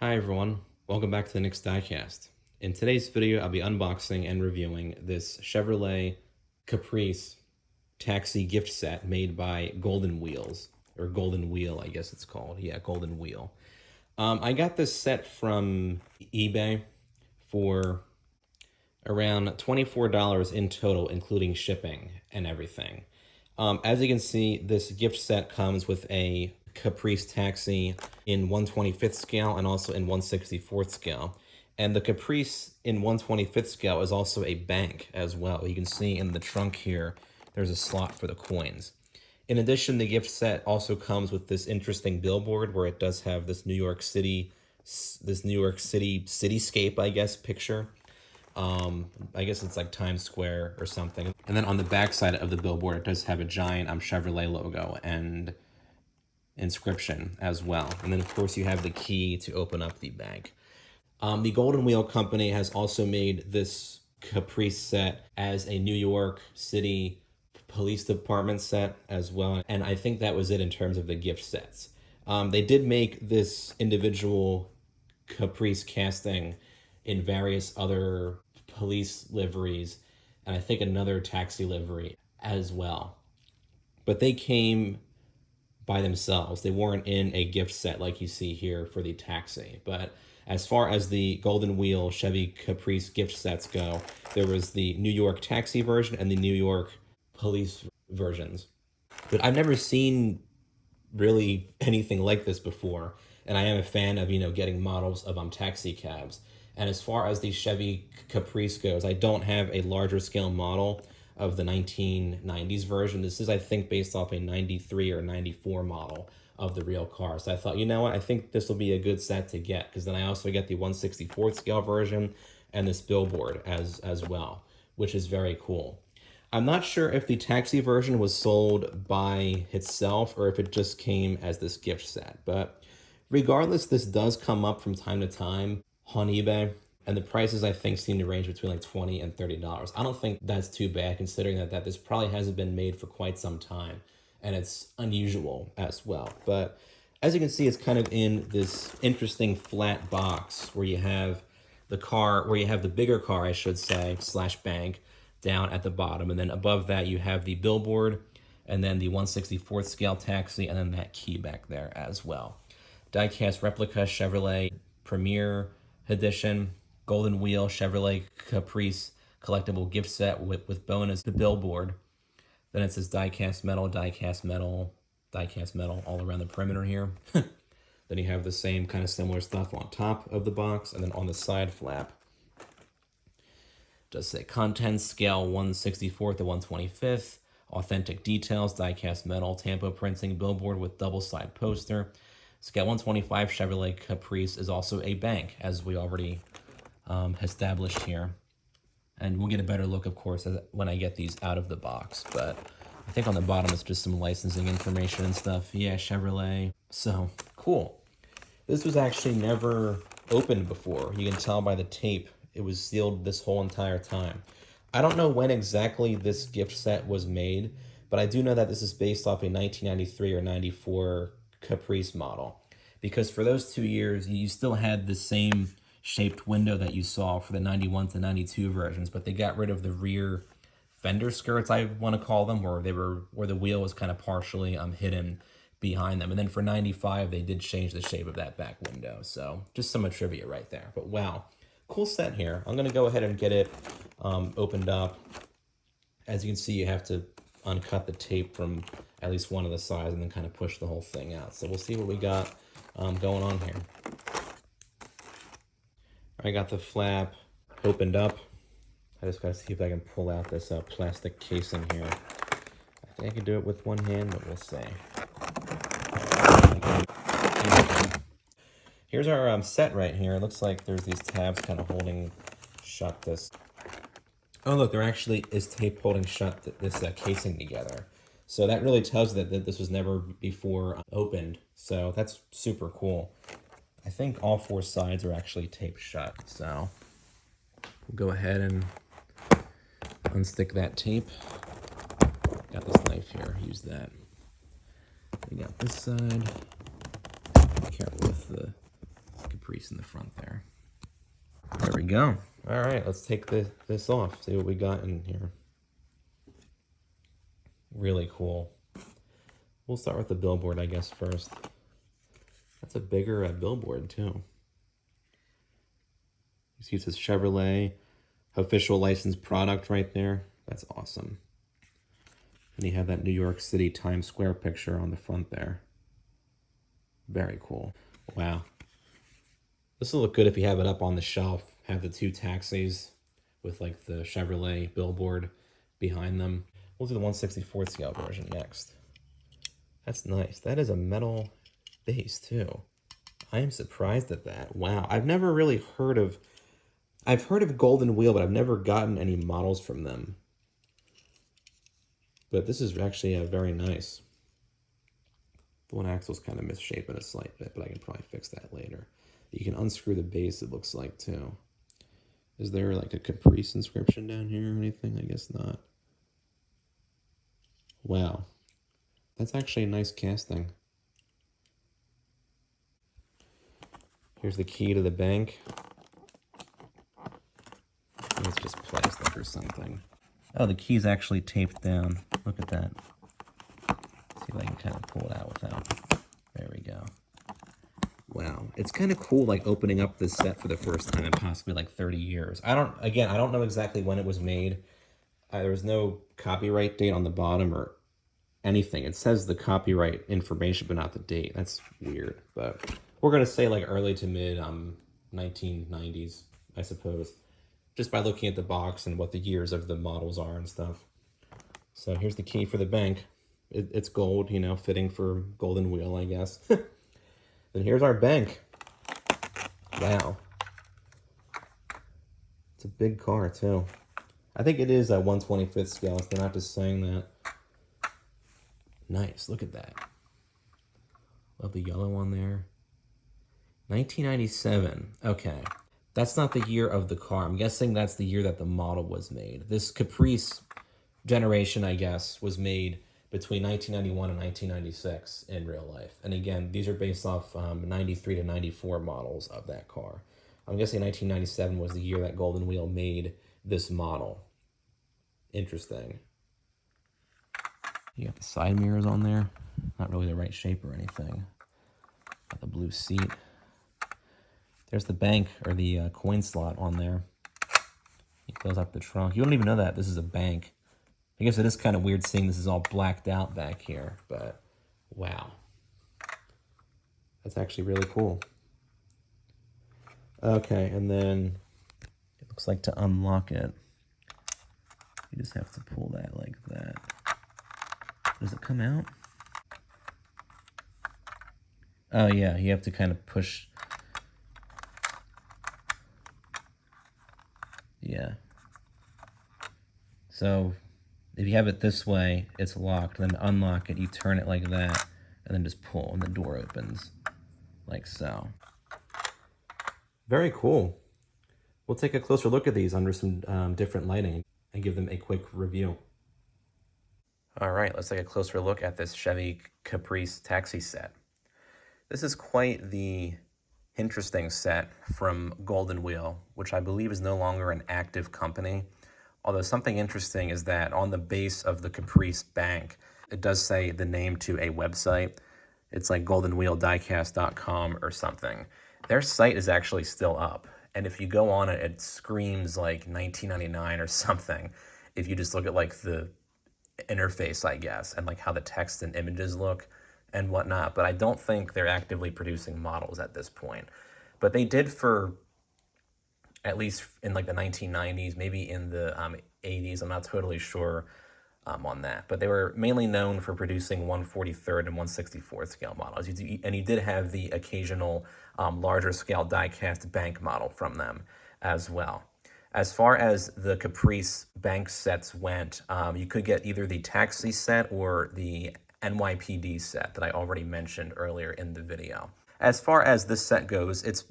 Hi everyone, welcome back to the Nick's Diecast. In today's video, I'll be unboxing and reviewing this Chevrolet Caprice taxi gift set made by Golden Wheels, or Golden Wheel, I guess it's called. Yeah, Golden Wheel. I got this set from eBay for around $24 in total, including shipping and everything. As you can see, this gift set comes with a Caprice taxi in 1/25th scale and also in 1/64th scale. And the Caprice in 1/25th scale is also a bank as well. You can see in the trunk here, there's a slot for the coins. In addition, the gift set also comes with this interesting billboard where it does have this New York City cityscape, I guess, picture. I guess it's like Times Square or something. And then on the back side of the billboard, it does have a giant Chevrolet logo and inscription as well. And then, of course, you have the key to open up the bank. The Golden Wheel Company has also made this Caprice set as a New York City Police Department set as well. And I think that was it in terms of the gift sets. They did make this individual Caprice casting in various other police liveries, and I think another taxi livery as well. But they came by themselves. They weren't in a gift set like you see here for the taxi. But as far as the Golden Wheel Chevy Caprice gift sets go, there was the New York taxi version and the New York police versions. But I've never seen really anything like this before, and I am a fan of, getting models of taxi cabs. And as far as the Chevy Caprice goes, I don't have a larger scale model of the 1990s version. This is, I think, based off a 93 or 94 model of the real car. So I thought, you know what, I think this will be a good set to get, because then I also get the 1/64th scale version and this billboard as well, which is very cool. I'm not sure if the taxi version was sold by itself or if it just came as this gift set, but regardless, this does come up from time to time on eBay, and the prices I think seem to range between like $20 and $30. I don't think that's too bad, considering that this probably hasn't been made for quite some time, and it's unusual as well. But as you can see, it's kind of in this interesting flat box where you have the bigger car, I should say, / bank down at the bottom, and then above that you have the billboard, and then the 1/64th scale taxi, and then that key back there as well. Diecast replica Chevrolet Premier Edition Golden Wheel Chevrolet Caprice collectible gift set with bonus the billboard. Then it says diecast metal, diecast metal, diecast metal all around the perimeter here. Then you have the same kind of similar stuff on top of the box, and then on the side flap does say contents scale 1/64th to 1/25th, authentic details, diecast metal, tampo printing, billboard with double side poster. Scale 1/25 Chevrolet Caprice is also a bank, as we already established here. And we'll get a better look, of course, when I get these out of the box. But I think on the bottom it's just some licensing information and stuff. Yeah, Chevrolet. So, cool. This was actually never opened before. You can tell by the tape. It was sealed this whole entire time. I don't know when exactly this gift set was made, but I do know that this is based off a 1993 or 94 Caprice model. Because for those 2 years, you still had the same shaped window that you saw for the 91 to 92 versions, but they got rid of the rear fender skirts, I want to call them, where the wheel was kind of partially hidden behind them. And then for 95, they did change the shape of that back window. So just some trivia right there. But wow. Cool set here. I'm going to go ahead and get it opened up. As you can see, you have to uncut the tape from at least one of the sides and then kind of push the whole thing out. So we'll see what we got going on here. I got the flap opened up. I just got to see if I can pull out this plastic casing here. I think I can do it with one hand, but we'll see. Here's our set right here. It looks like there's these tabs kind of holding shut this. Oh, look, there actually is tape holding shut this casing together. So that really tells you that this was never before opened. So that's super cool. I think all 4 sides are actually taped shut. So we'll go ahead and unstick that tape. Got this knife here. Use that. We got this side. Be careful with the Caprice in the front there. There we go. All right, let's take this off, see what we got in here. Really cool. We'll start with the billboard, I guess, first. That's a bigger billboard, too. You see it says Chevrolet, official licensed product right there. That's awesome. And you have that New York City Times Square picture on the front there. Very cool. Wow. This will look good if you have it up on the shelf. Have the two taxis with like the Chevrolet billboard behind them. We'll do the 1/64th scale version next. That's nice. That is a metal base too. I am surprised at that. Wow. I've never really heard of... I've heard of Golden Wheel, but I've never gotten any models from them. But this is actually very nice. The one axle's kind of misshapen a slight bit, but I can probably fix that later. You can unscrew the base, it looks like, too. Is there like a Caprice inscription down here or anything? I guess not. Wow. That's actually a nice casting. Here's the key to the bank. It's just plastic or something. Oh, the key's actually taped down. Look at that. See if I can kind of pull it out without. There we go. Wow. It's kind of cool, like, opening up this set for the first time in possibly, like, 30 years. I don't know exactly when it was made. There was no copyright date on the bottom or anything. It says the copyright information, but not the date. That's weird. But we're going to say, like, early to mid 1990s, I suppose. Just by looking at the box and what the years of the models are and stuff. So here's the key for the bank. It's gold, you know, fitting for Golden Wheel, I guess. And here's our bank. Wow. It's a big car, too. I think it is a 1/25th scale, so they're not just saying that. Nice, look at that. Love the yellow on there. 1997, okay. That's not the year of the car. I'm guessing that's the year that the model was made. This Caprice generation, I guess, was made between 1991 and 1996 in real life. And again, these are based off 93 to 94 models of that car. I'm guessing 1997 was the year that Golden Wheel made this model. Interesting. You got the side mirrors on there. Not really the right shape or anything. Got the blue seat. There's the bank, or the coin slot on there. You close up the trunk. You don't even know that this is a bank. I guess it is kind of weird seeing this is all blacked out back here, but wow. That's actually really cool. Okay, and then it looks like to unlock it, you just have to pull that like that. Does it come out? Oh yeah, you have to kind of push. Yeah. So if you have it this way, it's locked. Then to unlock it, you turn it like that, and then just pull, and the door opens, like so. Very cool. We'll take a closer look at these under some different lighting and give them a quick review. All right, let's take a closer look at this Chevy Caprice taxi set. This is quite the interesting set from Golden Wheel, which I believe is no longer an active company. Although something interesting is that on the base of the Caprice bank, it does say the name to a website. It's like goldenwheeldiecast.com or something. Their site is actually still up. And if you go on it, it screams like 1999 or something. If you just look at like the interface, I guess, and like how the text and images look and whatnot. But I don't think they're actively producing models at this point. But they did for at least in like the 1990s, maybe in the 80s. I'm not totally sure on that. But they were mainly known for producing 1/43rd and 1/64th scale models. And you did have the occasional larger scale die-cast bank model from them as well. As far as the Caprice bank sets went, you could get either the taxi set or the NYPD set that I already mentioned earlier in the video. As far as this set goes, it's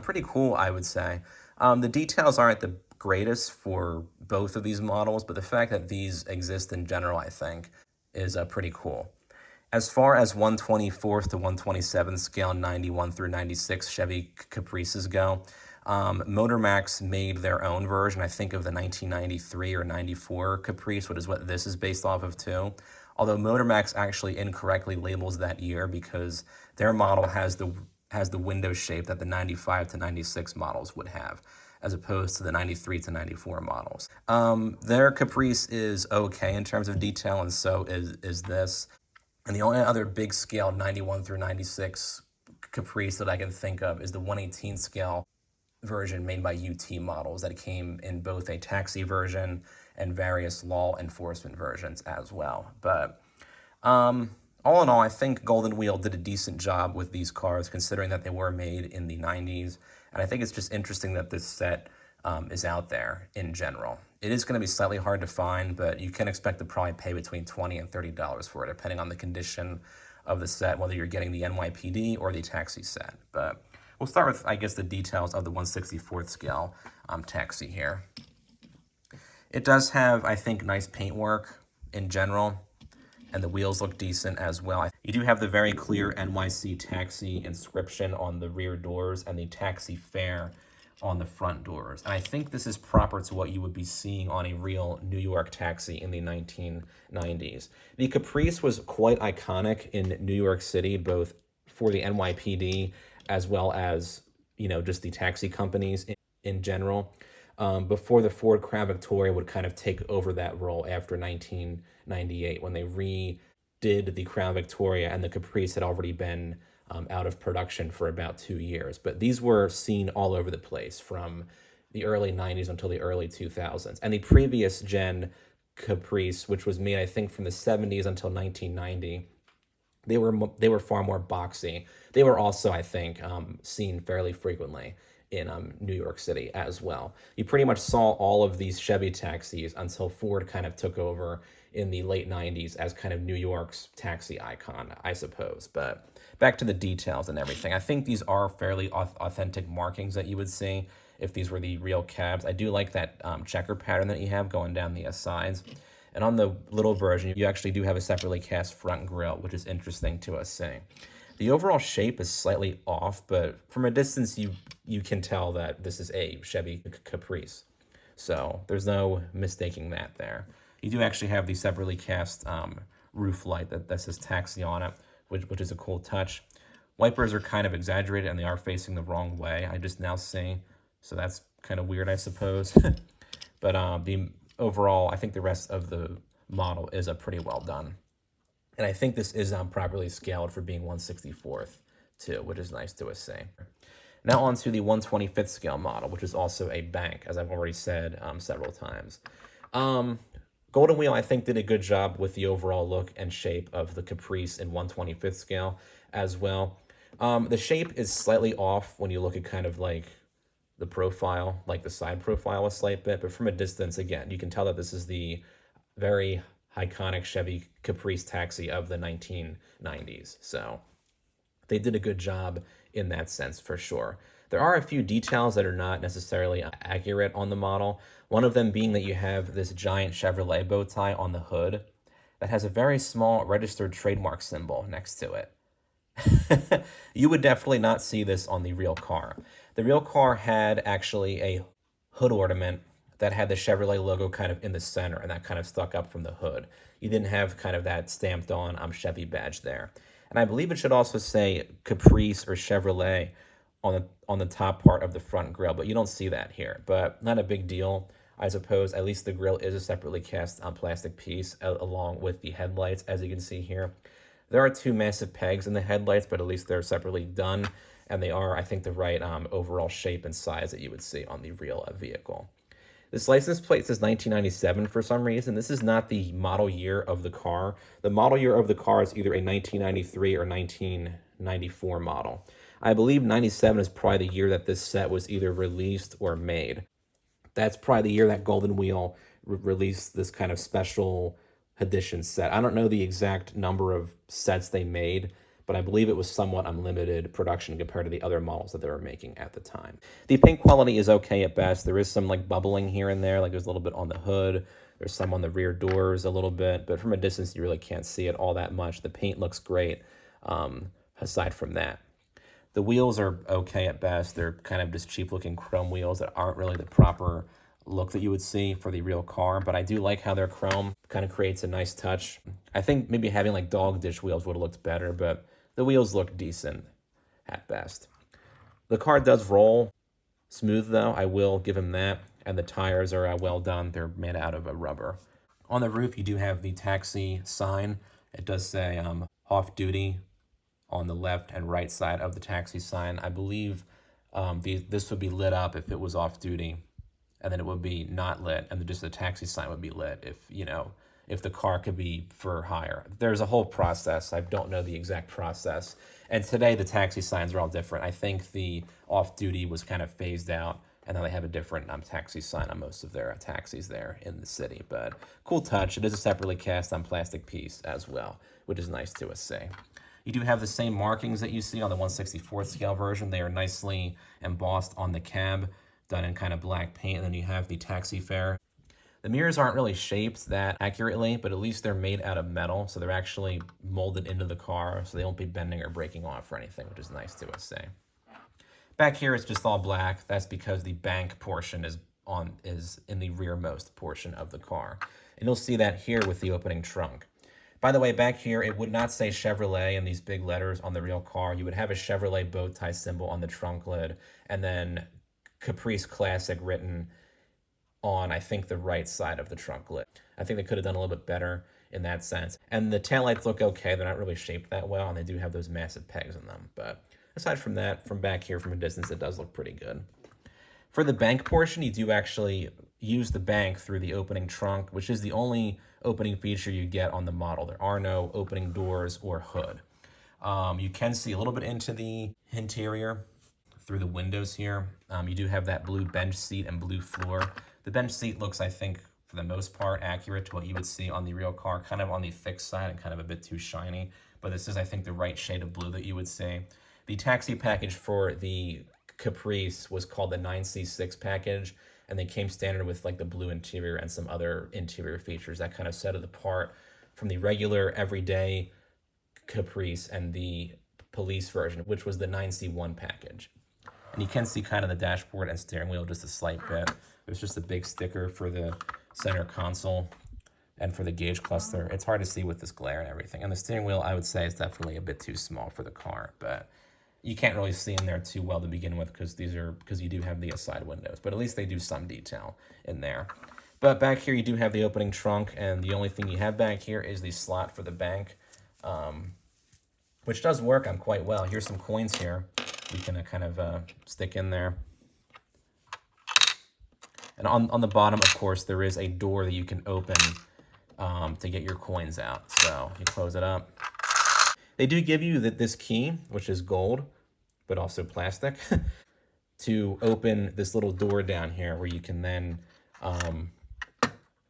pretty cool, I would say. The details aren't the greatest for both of these models, but the fact that these exist in general, I think, is pretty cool. As far as 124th to 127th scale 91 through 96 Chevy Caprices go, Motormax made their own version, I think, of the 1993 or 94 Caprice, which is what this is based off of too. Although Motormax actually incorrectly labels that year because their model has the window shape that the 95 to 96 models would have, as opposed to the 93 to 94 models. Their Caprice is okay in terms of detail, and so is this. And the only other big scale 91 through 96 Caprice that I can think of is the 118 scale version made by UT Models that came in both a taxi version and various law enforcement versions as well. But all in all, I think Golden Wheel did a decent job with these cars, considering that they were made in the 90s. And I think it's just interesting that this set is out there in general. It is going to be slightly hard to find, but you can expect to probably pay between $20 and $30 for it, depending on the condition of the set, whether you're getting the NYPD or the taxi set. But we'll start with, I guess, the details of the 1/64th scale taxi here. It does have, I think, nice paintwork in general, and the wheels look decent as well. You do have the very clear NYC taxi inscription on the rear doors and the taxi fare on the front doors. And I think this is proper to what you would be seeing on a real New York taxi in the 1990s. The Caprice was quite iconic in New York City, both for the NYPD as well as, just the taxi companies in general. Before the Ford Crown Victoria would kind of take over that role after 1998, when they redid the Crown Victoria, and the Caprice had already been out of production for about 2 years. But these were seen all over the place from the early 90s until the early 2000s. And the previous gen Caprice, which was made, I think, from the 70s until 1990, they were far more boxy. They were also, I think, seen fairly frequently in New York City as well. You pretty much saw all of these Chevy taxis until Ford kind of took over in the late 90s as kind of New York's taxi icon, I suppose. But back to the details and everything. I think these are fairly authentic markings that you would see if these were the real cabs. I do like that checker pattern that you have going down the sides. And on the little version, you actually do have a separately cast front grille, which is interesting to us seeing. The overall shape is slightly off, but from a distance, you can tell that this is a Chevy Caprice. So there's no mistaking that there. You do actually have the separately cast roof light that says taxi on it, which is a cool touch. Wipers are kind of exaggerated, and they are facing the wrong way, I just now see. So that's kind of weird, I suppose. But overall, I think the rest of the model is pretty well done. And I think this is properly scaled for being 1/64th too, which is nice to see. Now on to the 1/25th scale model, which is also a bank, as I've already said several times. Golden Wheel, I think, did a good job with the overall look and shape of the Caprice in 1/25th scale as well. The shape is slightly off when you look at kind of like the profile, like the side profile a slight bit, but from a distance, again, you can tell that this is the very iconic Chevy Caprice taxi of the 1990s. So they did a good job in that sense for sure. There are a few details that are not necessarily accurate on the model. One of them being that you have this giant Chevrolet bow tie on the hood that has a very small registered trademark symbol next to it. You would definitely not see this on the real car. The real car had actually a hood ornament that had the Chevrolet logo kind of in the center, and that kind of stuck up from the hood. You didn't have kind of that stamped on Chevy badge there. And I believe it should also say Caprice or Chevrolet on the top part of the front grille, but you don't see that here. But not a big deal, I suppose. At least the grille is a separately cast plastic piece along with the headlights, as you can see here. There are two massive pegs in the headlights, but at least they're separately done, and they are, I think, the right overall shape and size that you would see on the real vehicle. This license plate says 1997 for some reason. This is not the model year of the car. The model year of the car is either a 1993 or 1994 model. I believe 97 is probably the year that this set was either released or made. That's probably the year that Golden Wheel released this kind of special edition set. I don't know the exact number of sets they made, but I believe it was somewhat unlimited production compared to the other models that they were making at the time. The paint quality is okay at best. There is some like bubbling here and there, like there's a little bit on the hood. There's some on the rear doors a little bit, but from a distance, you really can't see it all that much. The paint looks great aside from that. The wheels are okay at best. They're kind of just cheap looking chrome wheels that aren't really the proper look that you would see for the real car, but I do like how they're chrome. Kind of creates a nice touch. I think maybe having like dog dish wheels would have looked better, but the wheels look decent at best. The car does roll smooth though, I will give him that, and the tires are well done. They're made out of a rubber. On the roof, you do have the taxi sign. It does say off duty on the left and right side of the taxi sign. I believe this would be lit up if it was off duty, and then it would be not lit, and just the taxi sign would be lit if, you know, if the car could be for hire. There's a whole process. I don't know the exact process. And today the taxi signs are all different. I think the off-duty was kind of phased out, and now they have a different taxi sign on most of their taxis there in the city. But cool touch. It is a separately cast on plastic piece as well, which is nice to see. You do have the same markings that you see on the 1/64th scale version. They are nicely embossed on the cab, done in kind of black paint. And then you have the taxi fare. The mirrors aren't really shaped that accurately, but at least they're made out of metal, so they're actually molded into the car, so they won't be bending or breaking off or anything, which is nice to say. Back here, it's just all black. That's because the bank portion is in the rearmost portion of the car. And you'll see that here with the opening trunk. By the way, back here, it would not say Chevrolet in these big letters on the real car. You would have a Chevrolet bow tie symbol on the trunk lid, and then Caprice Classic written on, I think, the right side of the trunk lid. I think they could have done a little bit better in that sense. And the taillights look okay. They're not really shaped that well, and they do have those massive pegs in them. But aside from that, from back here, from a distance, it does look pretty good. For the bank portion, you do actually use the bank through the opening trunk, which is the only opening feature you get on the model. There are no opening doors or hood. You can see a little bit into the interior through the windows here. You do have that blue bench seat and blue floor. The bench seat looks, I think, for the most part, accurate to what you would see on the real car, kind of on the thick side and kind of a bit too shiny. But this is, I think, the right shade of blue that you would see. The taxi package for the Caprice was called the 9C6 package, and they came standard with like the blue interior and some other interior features that kind of set it apart from the regular everyday Caprice and the police version, which was the 9C1 package. And you can see kind of the dashboard and steering wheel just a slight bit. There's just a big sticker for the center console and for the gauge cluster. It's hard to see with this glare and everything. And the steering wheel, I would say, is definitely a bit too small for the car, but you can't really see in there too well to begin with because you do have the side windows, but at least they do some detail in there. But back here, you do have the opening trunk, and the only thing you have back here is the slot for the bank, which does work on quite well. Here's some coins here we can kind of stick in there. And on the bottom, of course, there is a door that you can open to get your coins out. So you close it up. They do give you this key, which is gold, but also plastic, to open this little door down here where you can then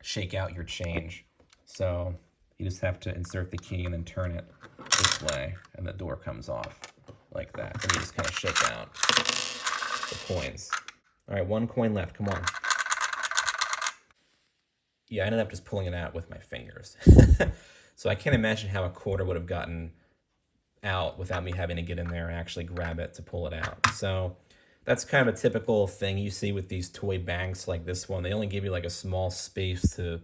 shake out your change. So you just have to insert the key and then turn it this way, and the door comes off like that. And you just kind of shake out the coins. All right, one coin left. Come on. Yeah, I ended up just pulling it out with my fingers. So I can't imagine how a quarter would have gotten out without me having to get in there and actually grab it to pull it out. So that's kind of a typical thing you see with these toy banks like this one. They only give you like a small space to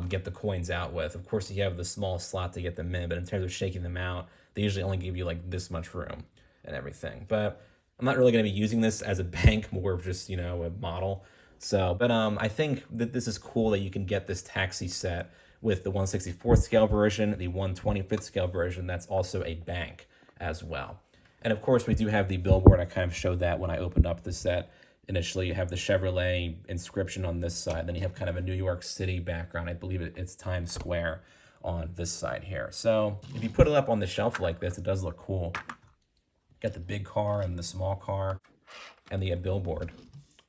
get the coins out with. Of course, you have the small slot to get them in, but in terms of shaking them out, they usually only give you like this much room and everything. But I'm not really going to be using this as a bank, more of just, you know, a model. So, but I think that this is cool that you can get this taxi set with the 1/64th scale version, the 1/25th scale version. That's also a bank as well. And of course, we do have the billboard. I kind of showed that when I opened up the set. Initially, you have the Chevrolet inscription on this side. Then you have kind of a New York City background. I believe it's Times Square on this side here. So if you put it up on the shelf like this, it does look cool. Got the big car and the small car and the billboard.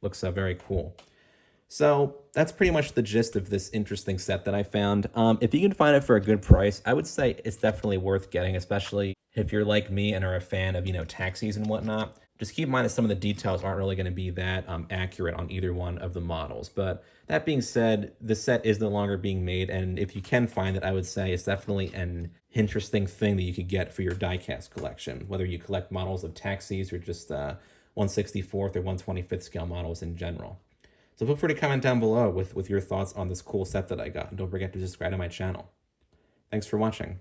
Looks very cool. So that's pretty much the gist of this interesting set that I found. If you can find it for a good price, I would say it's definitely worth getting, especially if you're like me and are a fan of, you know, taxis and whatnot. Just keep in mind that some of the details aren't really going to be that accurate on either one of the models. But that being said, the set is no longer being made, and if you can find it, I would say it's definitely an interesting thing that you could get for your diecast collection, whether you collect models of taxis or just 1/64th or 1/25th scale models in general. So feel free to comment down below with your thoughts on this cool set that I got. And don't forget to subscribe to my channel. Thanks for watching.